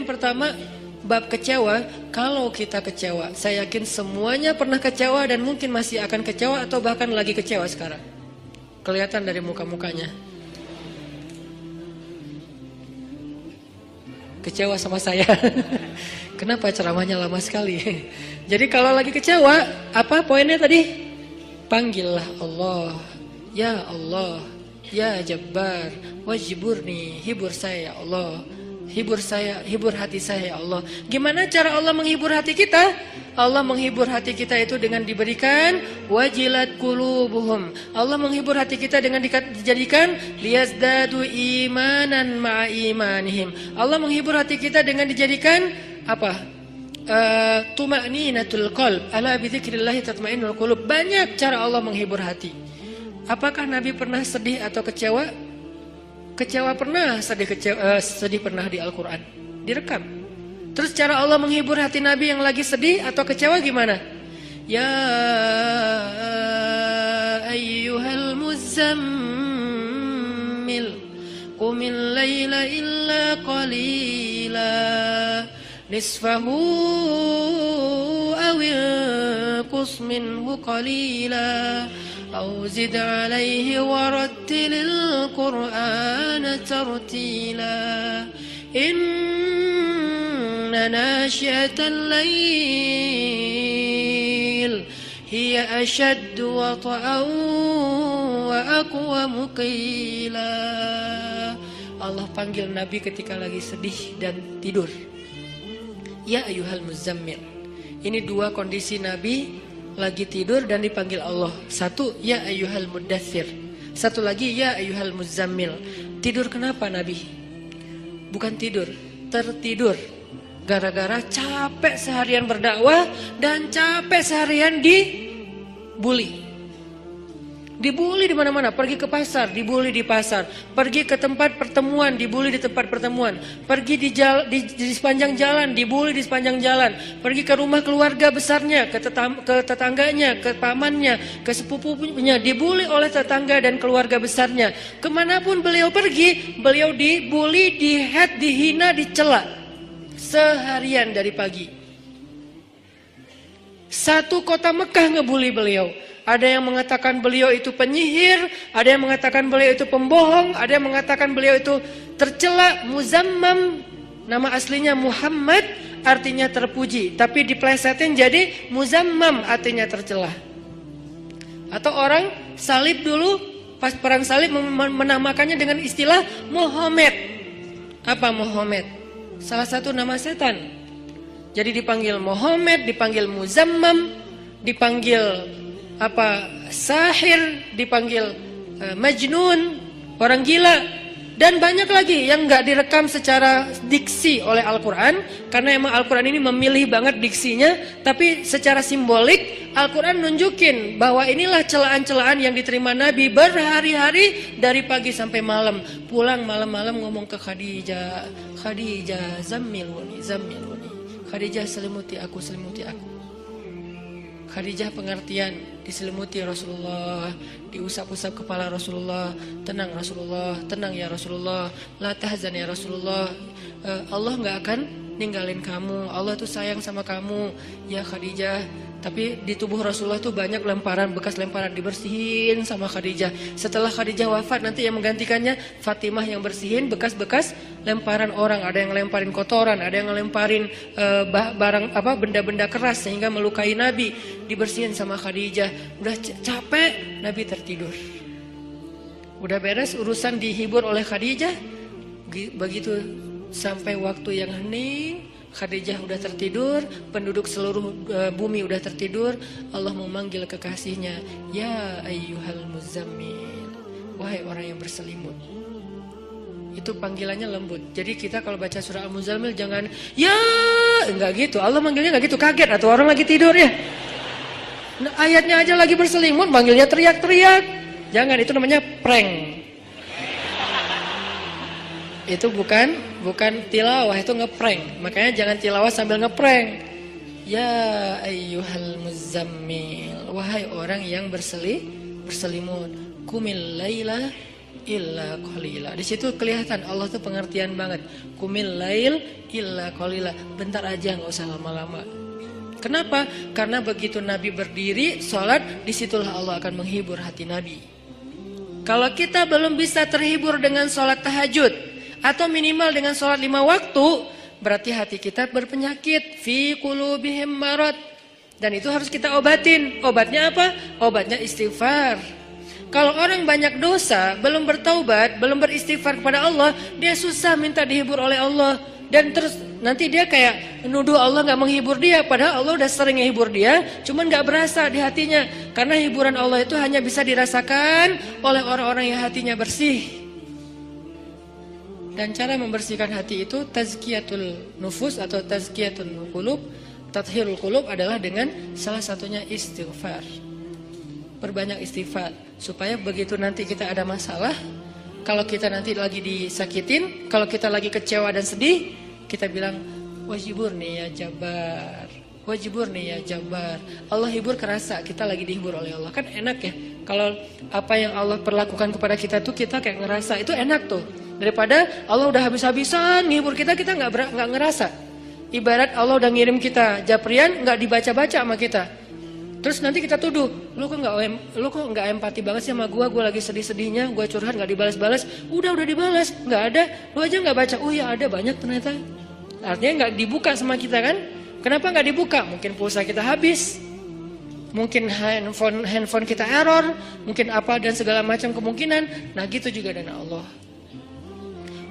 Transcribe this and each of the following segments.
pertama, bab kecewa. Kalau kita kecewa, saya yakin semuanya pernah kecewa dan mungkin masih akan kecewa atau bahkan lagi kecewa sekarang. Kelihatan dari muka-mukanya. Kecewa sama saya. Kenapa ceramahnya lama sekali? Jadi kalau lagi kecewa, apa poinnya tadi? Panggillah Allah. Ya Allah, ya Jabbar, wajiburni, hibur saya ya Allah. Hibur saya, hibur hati saya ya Allah. Gimana cara Allah menghibur hati kita? Allah menghibur hati kita itu dengan diberikan wajilat qulubuhum. Allah menghibur hati kita dengan dijadikan liyazdadu imanan ma'a imanihim. Allah menghibur hati kita dengan dijadikan apa? Tuma'ninatul qalb. Ala bi dzikrillah tatma'innul qulub. Banyak cara Allah menghibur hati. Apakah Nabi pernah sedih atau kecewa? Kecewa pernah, sedih pernah di Al-Quran. Direkam. Terus cara Allah menghibur hati Nabi yang lagi sedih atau kecewa gimana? Ya ayyuhal muzammil qumil laila illa qalila nisfahu awil qus minhu qalila أو زد عليه ورتل القرآن ترتيلا إن ناشئة الليل هي أشد وطئا وأقوم قيلا. Allah panggil Nabi ketika lagi sedih dan tidur. Ya ayyuhal muzammil. Ini dua kondisi Nabi lagi tidur dan dipanggil Allah. Satu, ya ayyuhal muddathir. Satu lagi, ya ayyuhal muzammil. Tidur kenapa Nabi? Bukan tidur, tertidur. Gara-gara capek seharian berdakwah dan capek seharian dibully. Dibully di mana-mana, pergi ke pasar, dibully di pasar, pergi ke tempat pertemuan, dibully di tempat pertemuan, pergi di sepanjang jalan, dibully di sepanjang jalan, pergi ke rumah keluarga besarnya, ke tetangganya, ke pamannya, ke sepupunya, dibully oleh tetangga dan keluarga besarnya. Kemanapun beliau pergi, beliau dibully, dihead, dihina, dicela seharian dari pagi. Satu kota Mekah ngebully beliau. Ada yang mengatakan beliau itu penyihir, ada yang mengatakan beliau itu pembohong, ada yang mengatakan beliau itu tercela. Muzammam, nama aslinya Muhammad, artinya terpuji, tapi diplesetin jadi Muzammam, artinya tercela. Atau orang salib dulu, pas perang salib menamakannya dengan istilah Muhammad. Apa Muhammad? Salah satu nama setan. Jadi dipanggil Muhammad, dipanggil Muzammam, dipanggil sahir, dipanggil majnun, orang gila, dan banyak lagi yang nggak direkam secara diksi oleh Al-Quran, karena emang Al-Quran ini memilih banget diksinya. Tapi secara simbolik Al-Quran nunjukin bahwa inilah celaan-celaan yang diterima Nabi berhari-hari dari pagi sampai malam. Pulang malam-malam ngomong ke Khadijah, Khadijah zammiluni, zammiluni, Khadijah selimuti aku, selimuti aku. Khadijah pengertian, diselimuti Rasulullah, diusap-usap kepala Rasulullah. Tenang Rasulullah, tenang ya Rasulullah, la tahzan ya Rasulullah, Allah gak akan ninggalin kamu, Allah tuh sayang sama kamu ya Khadijah. Tapi di tubuh Rasulullah tuh banyak lemparan, bekas lemparan, dibersihin sama Khadijah. Setelah Khadijah wafat, nanti yang menggantikannya Fatimah yang bersihin bekas-bekas lemparan orang. Ada yang lemparin kotoran, ada yang lemparin barang benda-benda keras sehingga melukai Nabi, dibersihin sama Khadijah. Udah capek, Nabi tertidur. Udah beres urusan, dihibur oleh Khadijah. Begitu sampai waktu yang hening, Khadijah udah tertidur, penduduk seluruh bumi udah tertidur. Allah memanggil kekasihnya, ya ayyuhal muzammil, wahai orang yang berselimut. Itu panggilannya lembut. Jadi kita kalau baca surah Al-Muzammil jangan ya, enggak gitu. Allah manggilnya enggak gitu, kaget atau orang lagi tidur ya. Nah, ayatnya aja lagi berselimut, manggilnya teriak-teriak. Jangan, itu namanya prank. Itu bukan tilawah, itu ngeprank. Makanya jangan tilawah sambil ngeprank. Ya ayyuhal muzammil, wahai orang yang berselimut, qumil laila illa qalila. Di situ kelihatan Allah tuh pengertian banget. Qumil lail illa qalila. Bentar aja, nggak usah lama-lama. Kenapa? Karena begitu Nabi berdiri sholat, disitulah Allah akan menghibur hati Nabi. Kalau kita belum bisa terhibur dengan sholat tahajud atau minimal dengan sholat 5 waktu, berarti hati kita berpenyakit. Fi qulubihim marad. Dan itu harus kita obatin. Obatnya apa? Obatnya istighfar. Kalau orang banyak dosa, belum bertaubat, belum beristighfar kepada Allah, dia susah minta dihibur oleh Allah. Dan terus nanti dia kayak nuduh Allah gak menghibur dia. Padahal Allah udah sering menghibur dia, cuman gak berasa di hatinya. Karena hiburan Allah itu hanya bisa dirasakan oleh orang-orang yang hatinya bersih. Dan cara membersihkan hati itu tazkiyatul nufus atau tazkiyatul qulub. Tathhirul qulub adalah dengan salah satunya istighfar. Perbanyak istighfar supaya begitu nanti kita ada masalah, kalau kita nanti lagi disakitin, kalau kita lagi kecewa dan sedih, kita bilang wajiburni ya Jabbar, wajiburni ya Jabbar. Allah hibur kerasa kita lagi dihibur oleh Allah. Kan enak ya kalau apa yang Allah perlakukan kepada kita tuh kita kayak ngerasa, itu enak tuh. Daripada Allah udah habis-habisan ngehibur kita nggak ngerasa. Ibarat Allah udah ngirim kita Japrian, nggak dibaca-baca sama kita. Terus nanti kita tuduh, lu kok nggak empati banget sih sama gue lagi sedih-sedihnya, gue curhat nggak dibalas-balas. Udah dibalas, nggak ada, lu aja nggak baca. Oh ya ada, banyak ternyata. Artinya nggak dibuka sama kita kan? Kenapa nggak dibuka? Mungkin pulsa kita habis, mungkin handphone kita error, mungkin apa dan segala macam kemungkinan. Nah gitu juga dengan Allah.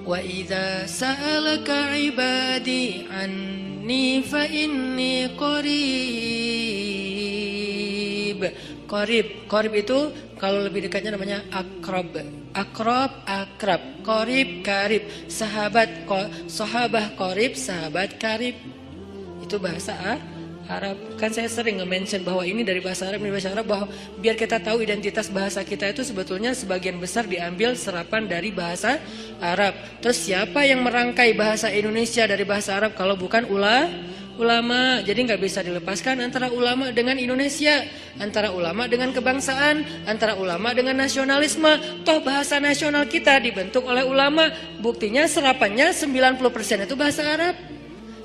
Wa idza sa'alaka 'ibadi anni fa inni qarib. Qarib itu kalau lebih dekatnya namanya akrab. Akrab. Qarib, karib. Sahabah qarib, sahabat karib. Itu bahasa Arab. Kan saya sering nge-mention bahwa ini dari bahasa Arab, bahwa biar kita tahu identitas bahasa kita itu sebetulnya sebagian besar diambil serapan dari bahasa Arab. Terus siapa yang merangkai bahasa Indonesia dari bahasa Arab kalau bukan ulama? Jadi nggak bisa dilepaskan antara ulama dengan Indonesia, antara ulama dengan kebangsaan, antara ulama dengan nasionalisme. Toh bahasa nasional kita dibentuk oleh ulama. Buktinya serapannya 90% itu bahasa Arab.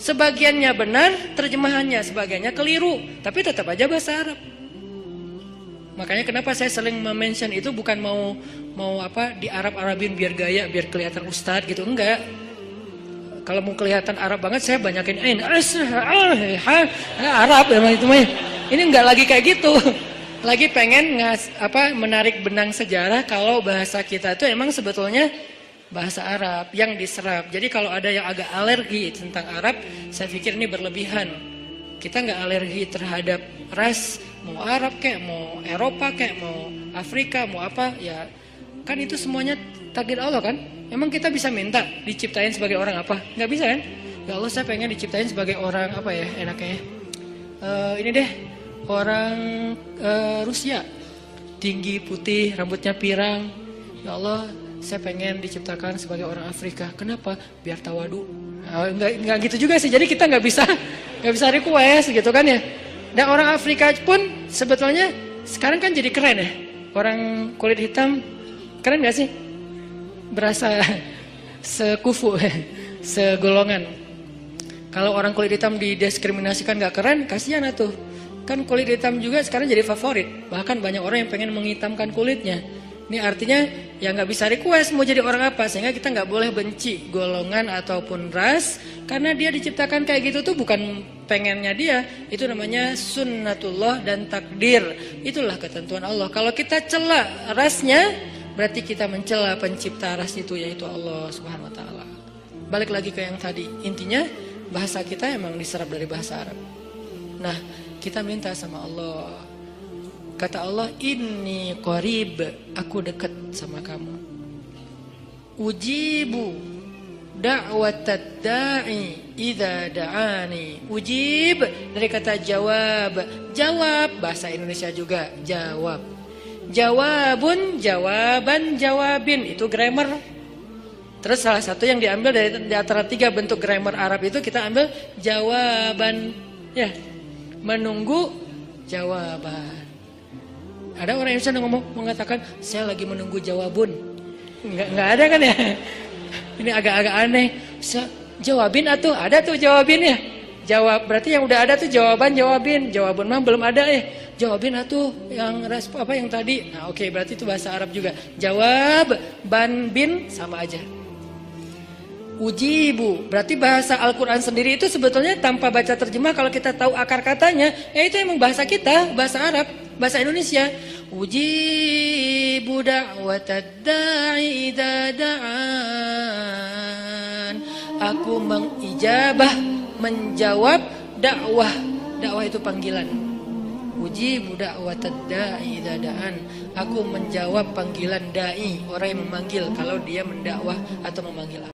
Sebagiannya benar, terjemahannya sebagiannya keliru, tapi tetap aja bahasa Arab. Makanya kenapa saya sering mention itu bukan mau apa di Arabin biar gaya, biar kelihatan ustadz gitu, enggak. Kalau mau kelihatan Arab banget saya banyakin Arab emang itu mah. Ini enggak lagi kayak gitu. Lagi pengen menarik benang sejarah kalau bahasa kita itu emang sebetulnya bahasa Arab yang diserap. Jadi kalau ada yang agak alergi tentang Arab, saya pikir ini berlebihan. Kita nggak alergi terhadap ras, mau Arab kayak, mau Eropa kayak, mau Afrika, mau apa, ya kan itu semuanya takdir Allah kan. Emang kita bisa minta diciptain sebagai orang apa? Nggak bisa kan? Ya Allah saya pengen diciptain sebagai orang apa ya enaknya. Ini deh orang Rusia, tinggi, putih, rambutnya pirang. Ya Allah saya pengen diciptakan sebagai orang Afrika. Kenapa? Biar tawadu. Enggak gitu juga sih. Jadi kita nggak bisa request gitu kan ya. Dan orang Afrika pun sebetulnya sekarang kan jadi keren ya. Orang kulit hitam keren nggak sih? Berasa sekufu, segolongan. Kalau orang kulit hitam didiskriminasikan nggak keren, kasihan atuh. Kan kulit hitam juga sekarang jadi favorit. Bahkan banyak orang yang pengen menghitamkan kulitnya. Ini artinya ya nggak bisa request mau jadi orang apa, sehingga kita nggak boleh benci golongan ataupun ras, karena dia diciptakan kayak gitu tuh bukan pengennya dia, itu namanya sunnatullah dan takdir, itulah ketentuan Allah. Kalau kita cela rasnya, berarti kita mencela pencipta ras itu, yaitu Allah Subhanahu Wa Taala. Balik lagi ke yang tadi, intinya bahasa kita emang diserap dari bahasa Arab. Nah kita minta sama Allah. Kata Allah, inni qarib, aku dekat sama kamu. Ujibu da'watad da'i idza da'ani. Ujib dari kata jawab. Jawab bahasa Indonesia juga jawab. Jawabun, jawaban, jawabin, itu grammar. Terus salah satu yang diambil dari antara 3 bentuk grammar Arab itu kita ambil jawaban, ya. Menunggu jawaban. Ada orang Indonesia yang mengatakan saya lagi menunggu jawabun. Nggak ada kan ya? Ini agak-agak aneh. Jawabin atuh, ada tuh jawabin ya. Jawab, berarti yang udah ada tuh jawabin. Jawaban mah belum ada ya. Jawabin atuh yang apa yang tadi. Nah, oke, berarti itu bahasa Arab juga. Jawab, ban, bin sama aja. Ujibu, berarti bahasa Al-Quran sendiri itu sebetulnya tanpa baca terjemah, kalau kita tahu akar katanya, ya itu emang bahasa kita, bahasa Arab, bahasa Indonesia. Ujibu da'watad da'i idza da'an. Aku mengijabah, menjawab dakwah. Dakwah itu panggilan. Ujibu da'watad da'i idza da'an. Aku menjawab panggilan dai, orang yang memanggil kalau dia mendakwah atau memanggil aku.